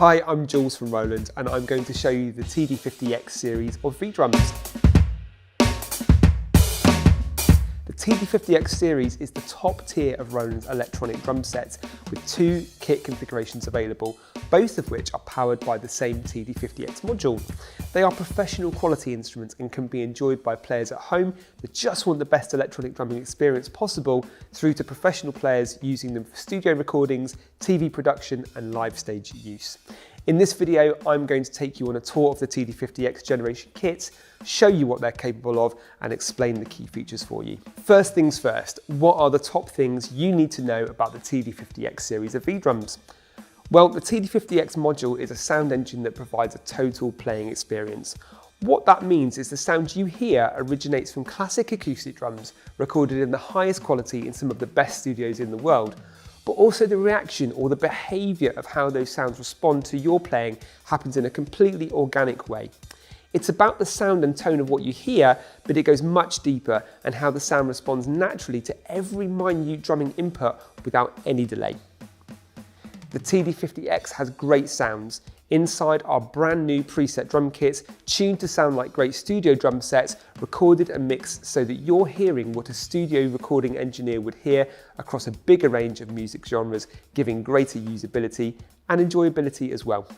Hi, I'm Jules from Roland and I'm going to show you the TD-50X series of V-drums. The TD-50X series is the top tier of Roland's electronic drum sets with two kit configurations available, both of which are powered by the same TD-50X module. They are professional quality instruments and can be enjoyed by players at home that just want the best electronic drumming experience possible, through to professional players using them for studio recordings, TV production and live stage use. In this video, I'm going to take you on a tour of the TD-50X generation kits, show you what they're capable of and explain the key features for you. First things first, what are the top things you need to know about the TD-50X series of V-drums? Well, the TD-50X module is a sound engine that provides a total playing experience. What that means is the sound you hear originates from classic acoustic drums recorded in the highest quality in some of the best studios in the world, but also the reaction or the behaviour of how those sounds respond to your playing happens in a completely organic way. It's about the sound and tone of what you hear, but it goes much deeper and how the sound responds naturally to every minute drumming input without any delay. The TD-50X has great sounds. Inside are brand new preset drum kits, tuned to sound like great studio drum sets, recorded and mixed so that you're hearing what a studio recording engineer would hear across a bigger range of music genres, giving greater usability and enjoyability as well.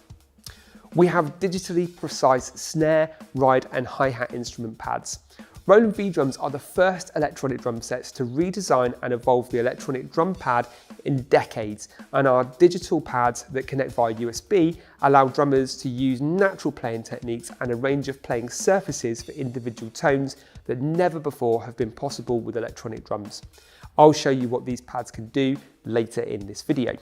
We have digitally precise snare, ride and hi-hat instrument pads. Roland V-drums are the first electronic drum sets to redesign and evolve the electronic drum pad in decades, and our digital pads that connect via USB allow drummers to use natural playing techniques and a range of playing surfaces for individual tones that never before have been possible with electronic drums. I'll show you what these pads can do later in this video.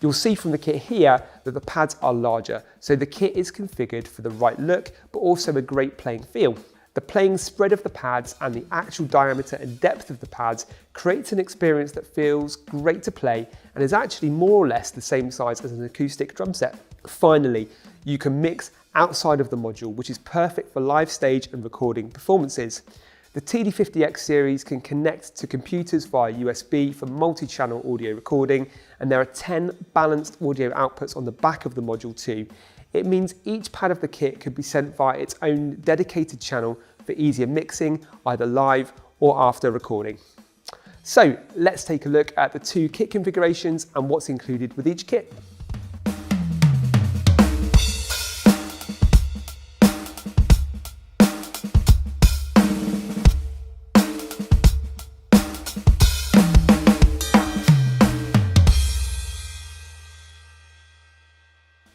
You'll see from the kit here that the pads are larger, so the kit is configured for the right look but also a great playing feel. The playing spread of the pads and the actual diameter and depth of the pads creates an experience that feels great to play and is actually more or less the same size as an acoustic drum set. Finally, you can mix outside of the module, which is perfect for live stage and recording performances. The TD-50X series can connect to computers via USB for multi-channel audio recording, and there are 10 balanced audio outputs on the back of the module too. It means each pad of the kit could be sent via its own dedicated channel for easier mixing, either live or after recording. So let's take a look at the two kit configurations and what's included with each kit.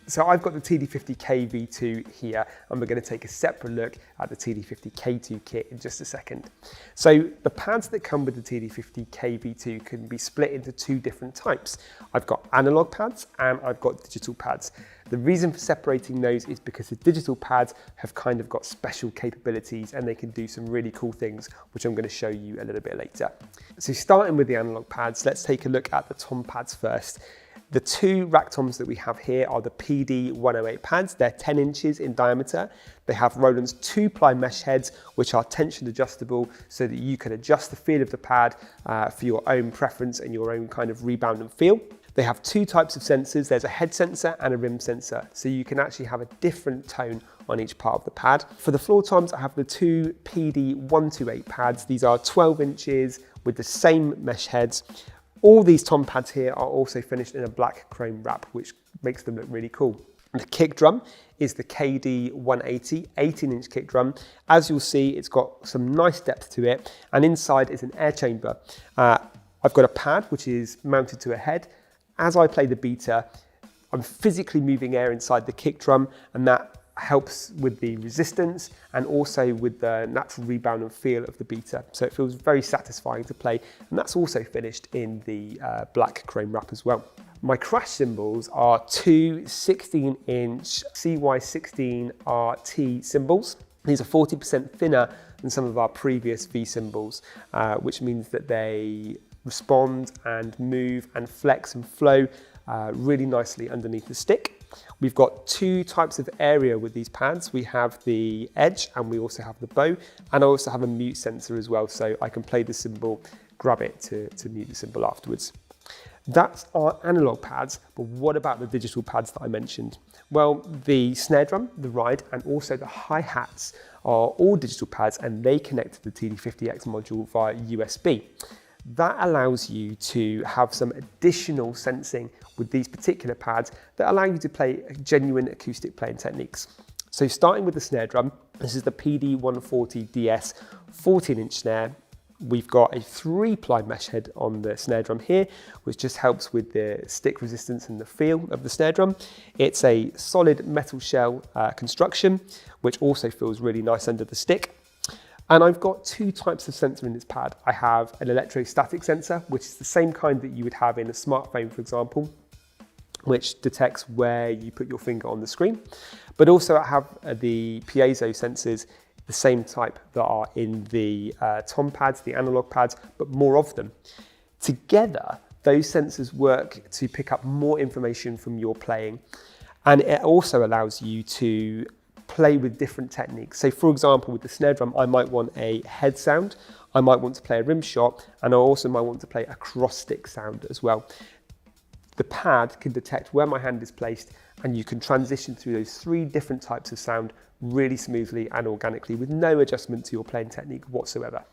So I've got the TD-50KV2 here, and we're going to take a separate look at the TD-50K2 kit in just a second. So the pads that come with the TD-50KV2 can be split into two different types. I've got analog pads and I've got digital pads. The reason for separating those is because the digital pads have kind of got special capabilities and they can do some really cool things, which I'm going to show you a little bit later. So starting with the analog pads, let's take a look at the tom pads first. The two rack toms that we have here are the PD-108 pads. They're 10 inches in diameter. They have Roland's 2-ply mesh heads, which are tension adjustable so that you can adjust the feel of the pad for your own preference and your own kind of rebound and feel. They have two types of sensors. There's a head sensor and a rim sensor, so you can actually have a different tone on each part of the pad. For the floor toms, I have the two PD-128 pads. These are 12 inches with the same mesh heads. All these tom pads here are also finished in a black chrome wrap, which makes them look really cool. The kick drum is the KD-180 18-inch kick drum. As you'll see, it's got some nice depth to it, and inside is an air chamber. I've got a pad which is mounted to a head. As I play the beater, I'm physically moving air inside the kick drum, and that helps with the resistance and also with the natural rebound and feel of the beater. So it feels very satisfying to play, and that's also finished in the black chrome wrap as well. My crash cymbals are two 16-inch CY16 RT cymbals. These are 40% thinner than some of our previous V cymbals, which means that they respond and move and flex and flow really nicely underneath the stick. We've got two types of area with these pads. We have the edge and we also have the bow, and I also have a mute sensor as well, so I can play the cymbal, grab it to mute the cymbal afterwards. That's our analog pads, but what about the digital pads that I mentioned? Well, the snare drum, the ride, and also the hi-hats are all digital pads, and they connect to the TD-50X module via USB. That allows you to have some additional sensing with these particular pads that allow you to play genuine acoustic playing techniques. So starting with the snare drum, this is the PD-140DS 14-inch snare. We've got a 3-ply mesh head on the snare drum here, which just helps with the stick resistance and the feel of the snare drum. It's a solid metal shell construction, which also feels really nice under the stick. And I've got 2 types of sensor in this pad. I have an electrostatic sensor, which is the same kind that you would have in a smartphone, for example, which detects where you put your finger on the screen. But also I have the piezo sensors, the same type that are in the tom pads, the analog pads, but more of them. Together, those sensors work to pick up more information from your playing. And it also allows you to play with different techniques. So for example, with the snare drum, I might want a head sound, I might want to play a rim shot, and I also might want to play a cross stick sound as well. The pad can detect where my hand is placed, and you can transition through those 3 different types of sound really smoothly and organically with no adjustment to your playing technique whatsoever.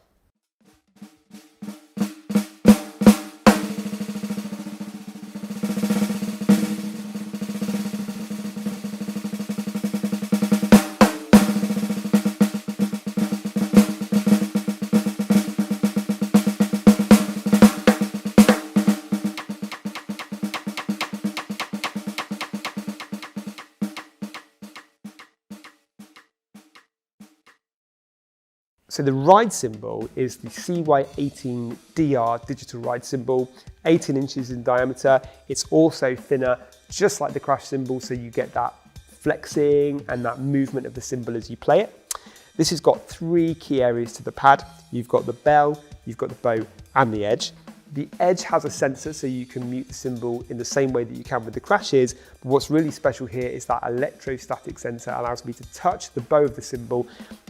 So the ride cymbal is the CY18DR digital ride cymbal, 18 inches in diameter. It's also thinner, just like the crash cymbal, so you get that flexing and that movement of the cymbal as you play it. This has got 3 key areas to the pad. You've got the bell, you've got the bow, and the edge. The edge has a sensor, so you can mute the cymbal in the same way that you can with the crashes. But what's really special here is that electrostatic sensor allows me to touch the bow of the cymbal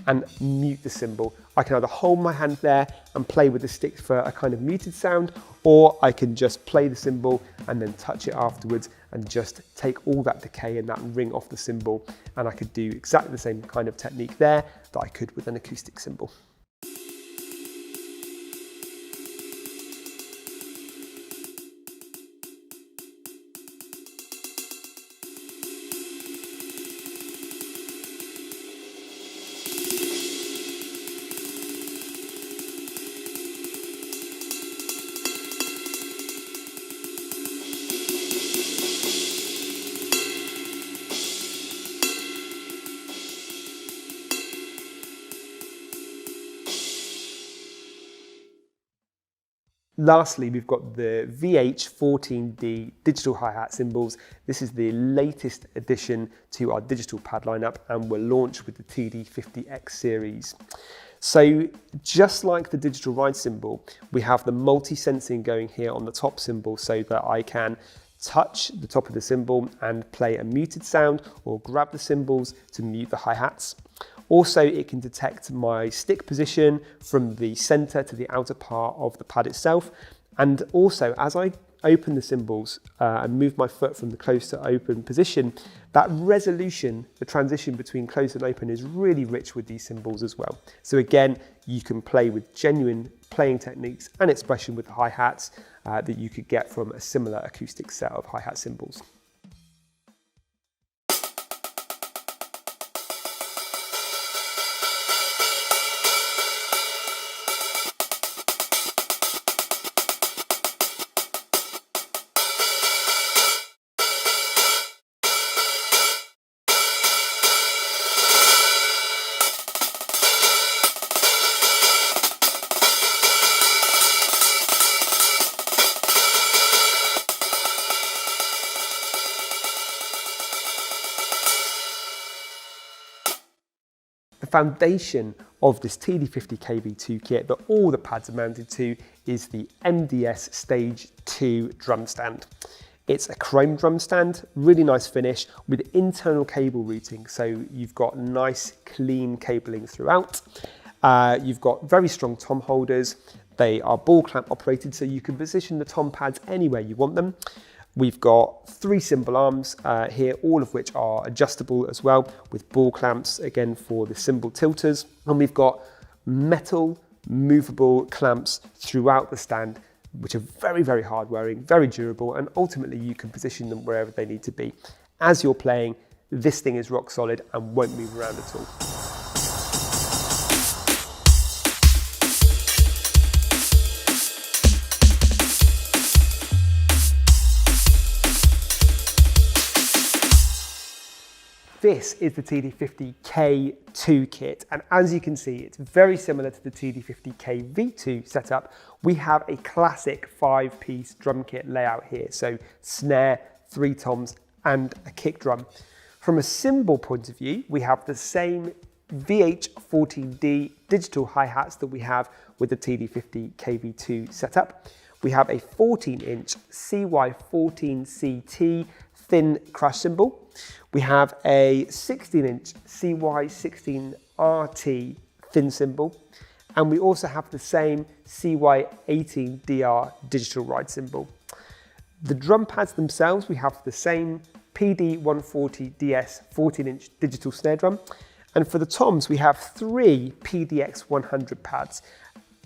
and mute the cymbal. I can either hold my hand there and play with the stick for a kind of muted sound, or I can just play the cymbal and then touch it afterwards and just take all that decay and that ring off the cymbal. And I could do exactly the same kind of technique there that I could with an acoustic cymbal. Lastly, we've got the VH14D digital hi-hat cymbals. This is the latest addition to our digital pad lineup and were launched with the TD-50X Series. So just like the digital ride cymbal, we have the multi-sensing going here on the top cymbal so that I can touch the top of the cymbal and play a muted sound, or grab the cymbals to mute the hi-hats. Also, it can detect my stick position from the center to the outer part of the pad itself. And also, as I open the cymbals and move my foot from the closed to open position, that resolution, the transition between closed and open, is really rich with these cymbals as well. So again, you can play with genuine playing techniques and expression with the hi-hats that you could get from a similar acoustic set of hi-hat cymbals. The foundation of this TD-50KV2 kit that all the pads are mounted to is the MDS Stage 2 drum stand. It's a chrome drum stand, really nice finish with internal cable routing, so you've got nice clean cabling throughout. You've got very strong tom holders. They are ball clamp operated, so you can position the tom pads anywhere you want them. We've got 3 cymbal arms here, all of which are adjustable as well, with ball clamps, again, for the cymbal tilters. And we've got metal movable clamps throughout the stand, which are very, very hard wearing, very durable, and ultimately you can position them wherever they need to be. As you're playing, this thing is rock solid and won't move around at all. This is the TD-50K2 kit, and as you can see, it's very similar to the TD-50KV2 setup. We have a classic 5-piece drum kit layout here, so snare, 3 toms, and a kick drum. From a cymbal point of view, we have the same VH14D digital hi-hats that we have with the TD-50KV2 setup. We have a 14-inch CY14CT thin crash cymbal. We have a 16-inch CY16RT thin cymbal, and we also have the same CY18DR digital ride cymbal. The drum pads themselves, we have the same PD140DS 14-inch digital snare drum, and for the toms we have 3 PDX100 pads.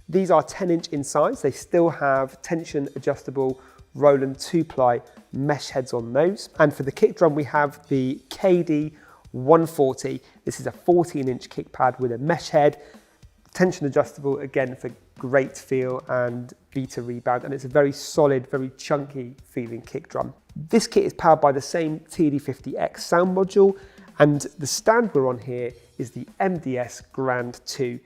These are 10-inch in size. They still have tension adjustable Roland 2-ply mesh heads on those. And for the kick drum, we have the KD-140. This is a 14-inch kick pad with a mesh head, tension adjustable, again, for great feel and beta rebound. And it's a very solid, very chunky feeling kick drum. This kit is powered by the same TD-50X sound module, and the stand we're on here is the MDS Grand 2.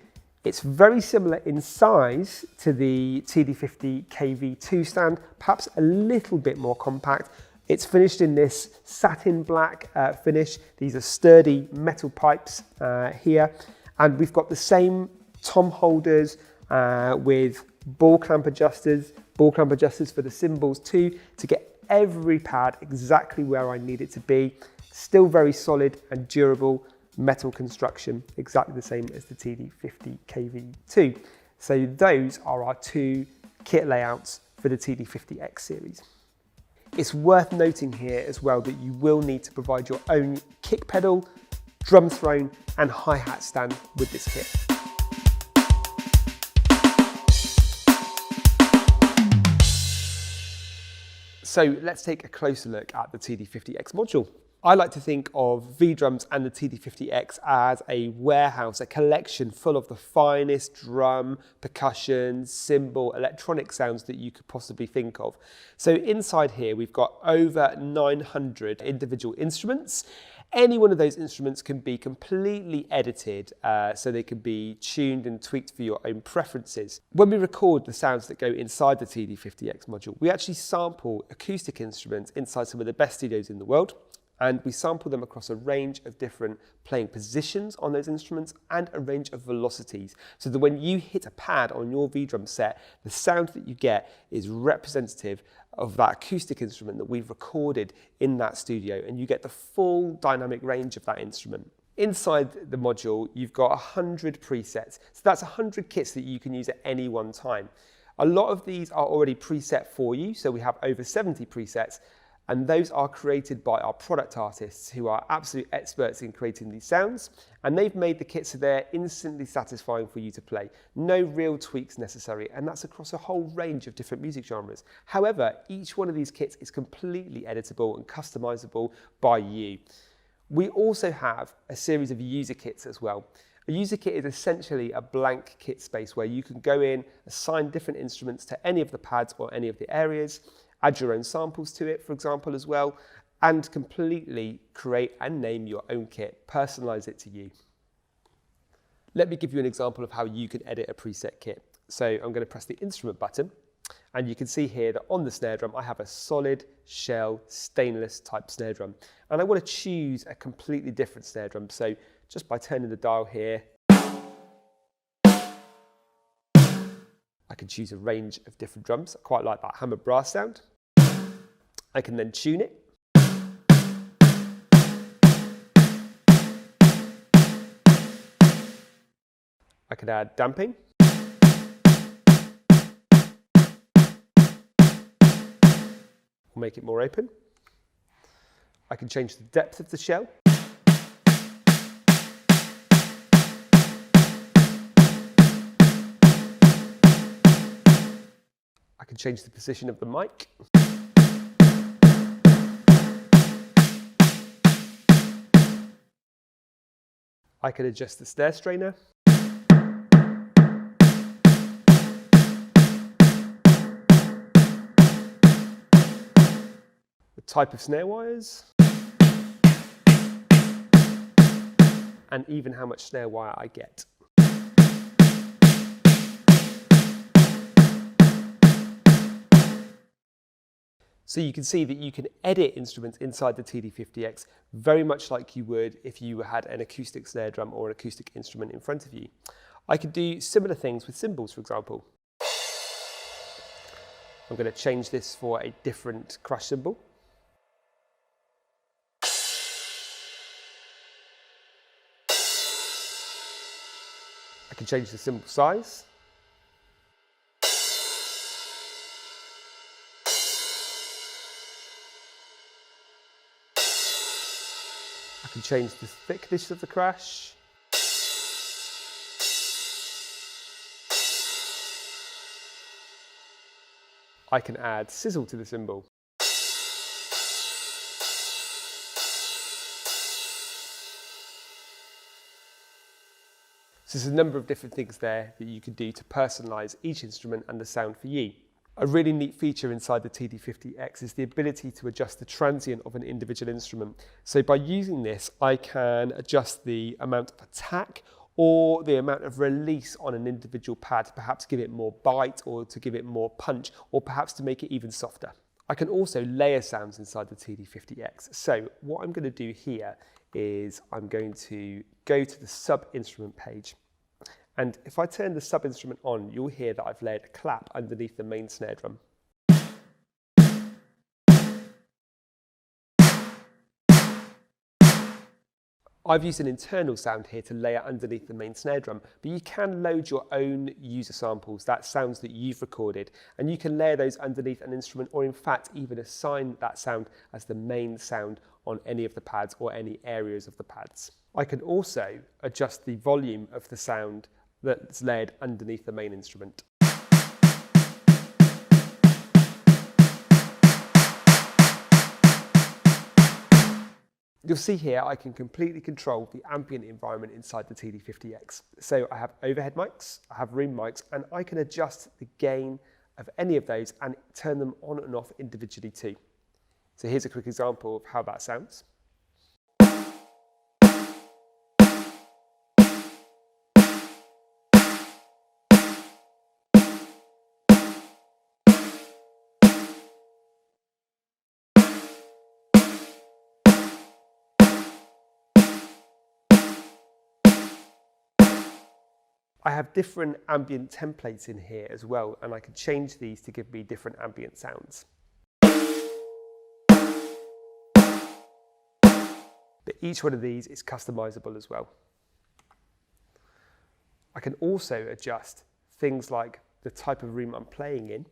It's very similar in size to the TD-50KV2 stand, perhaps a little bit more compact. It's finished in this satin black finish. These are sturdy metal pipes here. And we've got the same tom holders with ball clamp adjusters for the cymbals too, to get every pad exactly where I need it to be. Still very solid and durable. Metal construction, exactly the same as the TD-50KV2. So those are our 2 kit layouts for the TD-50X series. It's worth noting here as well that you will need to provide your own kick pedal, drum throne and hi-hat stand with this kit. So let's take a closer look at the TD-50X module. I like to think of V-Drums and the TD-50X as a warehouse, a collection full of the finest drum, percussion, cymbal, electronic sounds that you could possibly think of. So inside here, we've got over 900 individual instruments. Any one of those instruments can be completely edited, so they can be tuned and tweaked for your own preferences. When we record the sounds that go inside the TD-50X module, we actually sample acoustic instruments inside some of the best studios in the world. And we sample them across a range of different playing positions on those instruments and a range of velocities, so that when you hit a pad on your V-drum set, the sound that you get is representative of that acoustic instrument that we've recorded in that studio, and you get the full dynamic range of that instrument. Inside the module, you've got 100 presets, so that's 100 kits that you can use at any one time. A lot of these are already preset for you, so we have over 70 presets, and those are created by our product artists who are absolute experts in creating these sounds, and they've made the kits so they're instantly satisfying for you to play. No real tweaks necessary, and that's across a whole range of different music genres. However, each one of these kits is completely editable and customizable by you. We also have a series of user kits as well. A user kit is essentially a blank kit space where you can go in, assign different instruments to any of the pads or any of the areas, add your own samples to it, for example, as well, and completely create and name your own kit, personalize it to you. Let me give you an example of how you can edit a preset kit. So I'm going to press the instrument button, and you can see here that on the snare drum, I have a solid shell stainless type snare drum. And I want to choose a completely different snare drum. So just by turning the dial here, I can choose a range of different drums. I quite like that hammer brass sound. I can then tune it. I can add damping. or make it more open. I can change the depth of the shell. I can change the position of the mic. I can adjust the snare strainer. The type of snare wires. And even how much snare wire I get. So you can see that you can edit instruments inside the TD-50X very much like you would if you had an acoustic snare drum or an acoustic instrument in front of you. I could do similar things with cymbals, for example. I'm going to change this for a different crash cymbal. I can change the cymbal size. I can change the thickness of the crash. I can add sizzle to the cymbal. So there's a number of different things there that you can do to personalise each instrument and the sound for you. A really neat feature inside the TD-50X is the ability to adjust the transient of an individual instrument. So by using this, I can adjust the amount of attack or the amount of release on an individual pad to perhaps give it more bite or to give it more punch or perhaps to make it even softer. I can also layer sounds inside the TD-50X. So what I'm going to do here is I'm going to go to the sub-instrument page. And if I turn the sub-instrument on, you'll hear that I've layered a clap underneath the main snare drum. I've used an internal sound here to layer underneath the main snare drum, but you can load your own user samples, that's sounds that you've recorded, and you can layer those underneath an instrument or in fact even assign that sound as the main sound on any of the pads or any areas of the pads. I can also adjust the volume of the sound that's layered underneath the main instrument. You'll see here I can completely control the ambient environment inside the TD-50X. So I have overhead mics, I have room mics, and I can adjust the gain of any of those and turn them on and off individually too. So here's a quick example of how that sounds. I have different ambient templates in here as well, and I can change these to give me different ambient sounds. But each one of these is customizable as well. I can also adjust things like the type of room I'm playing in.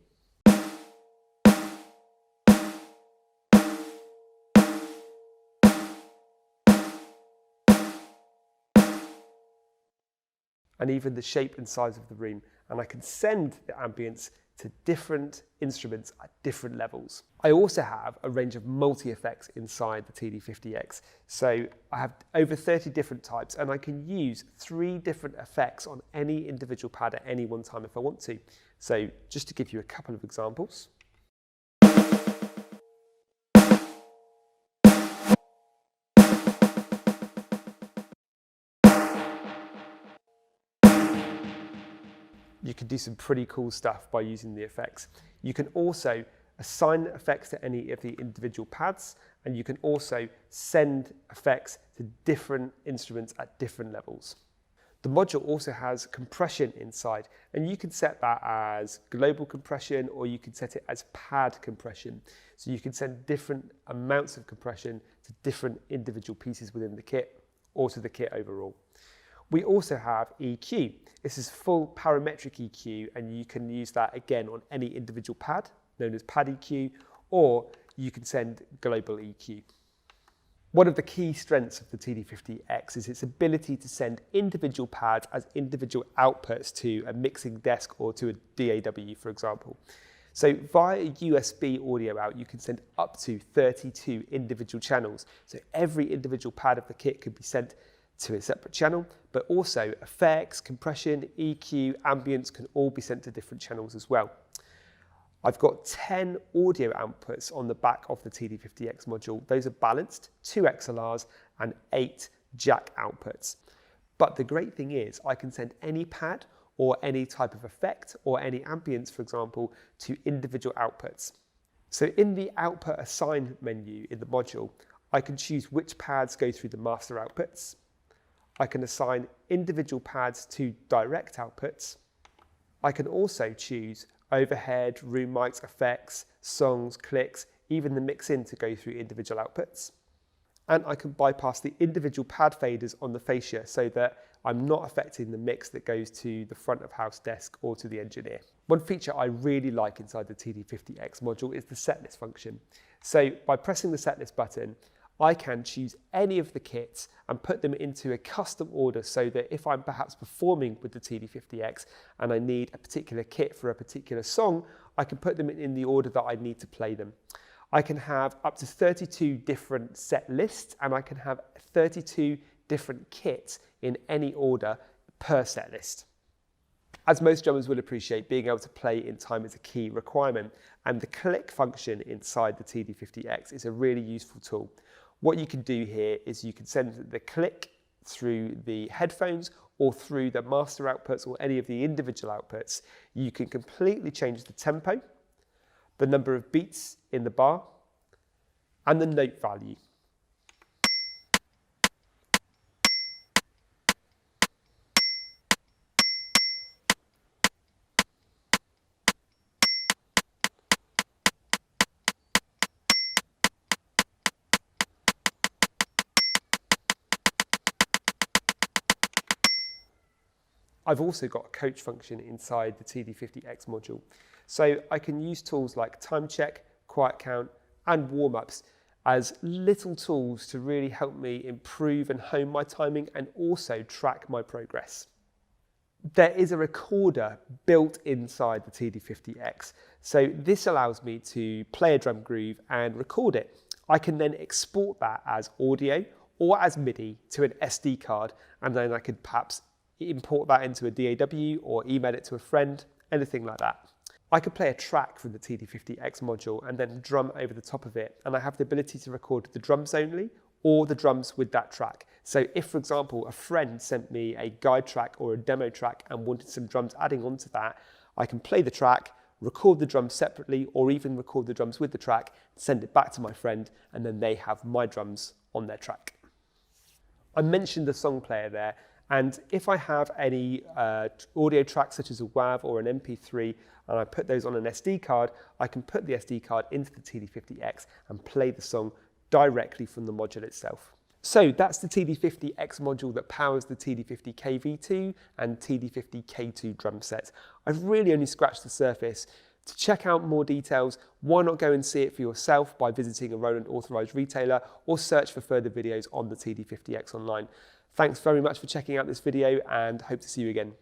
And even the shape and size of the room. And I can send the ambience to different instruments at different levels. I also have a range of multi-effects inside the TD-50X. So I have over 30 different types, and I can use 3 different effects on any individual pad at any one time if I want to. So just to give you a couple of examples. You can do some pretty cool stuff by using the effects. You can also assign effects to any of the individual pads, and you can also send effects to different instruments at different levels. The module also has compression inside, and you can set that as global compression or you can set it as pad compression. So you can send different amounts of compression to different individual pieces within the kit or to the kit overall. We also have EQ. This is full parametric EQ, and you can use that again on any individual pad, known as pad EQ, or you can send global EQ. One of the key strengths of the TD-50X is its ability to send individual pads as individual outputs to a mixing desk or to a DAW, for example. So via USB audio out, you can send up to 32 individual channels. So every individual pad of the kit could be sent to a separate channel, but also effects, compression, EQ, ambience can all be sent to different channels as well. I've got 10 audio outputs on the back of the TD-50X module. Those are balanced, 2 XLRs and 8 jack outputs. But the great thing is I can send any pad or any type of effect or any ambience, for example, to individual outputs. So in the output assign menu in the module, I can choose which pads go through the master outputs. I can assign individual pads to direct outputs. I can also choose overhead, room mics, effects, songs, clicks, even the mix-in to go through individual outputs. And I can bypass the individual pad faders on the fascia so that I'm not affecting the mix that goes to the front of house desk or to the engineer. One feature I really like inside the TD-50X module is the setlist function. So by pressing the setlist button, I can choose any of the kits and put them into a custom order so that if I'm perhaps performing with the TD-50X and I need a particular kit for a particular song, I can put them in the order that I need to play them. I can have up to 32 different set lists and I can have 32 different kits in any order per set list. As most drummers will appreciate, being able to play in time is a key requirement, and the click function inside the TD-50X is a really useful tool. What you can do here is you can send the click through the headphones or through the master outputs or any of the individual outputs. You can completely change the tempo, the number of beats in the bar, and the note value. I've also got a coach function inside the TD-50X module. So I can use tools like time check, quiet count, and warm-ups as little tools to really help me improve and hone my timing and also track my progress. There is a recorder built inside the TD-50X. So this allows me to play a drum groove and record it. I can then export that as audio or as MIDI to an SD card, and then I could perhaps import that into a DAW or email it to a friend, anything like that. I could play a track from the TD-50X module and then drum over the top of it, and I have the ability to record the drums only or the drums with that track. So if, for example, a friend sent me a guide track or a demo track and wanted some drums adding onto that, I can play the track, record the drums separately, or even record the drums with the track, send it back to my friend, and then they have my drums on their track. I mentioned the song player there, and if I have any audio tracks such as a WAV or an MP3 and I put those on an SD card, I can put the SD card into the TD-50X and play the song directly from the module itself. So that's the TD-50X module that powers the TD-50KV2 and TD-50K2 drum sets. I've really only scratched the surface. To check out more details, why not go and see it for yourself by visiting a Roland authorized retailer or search for further videos on the TD-50X online. Thanks very much for checking out this video and hope to see you again.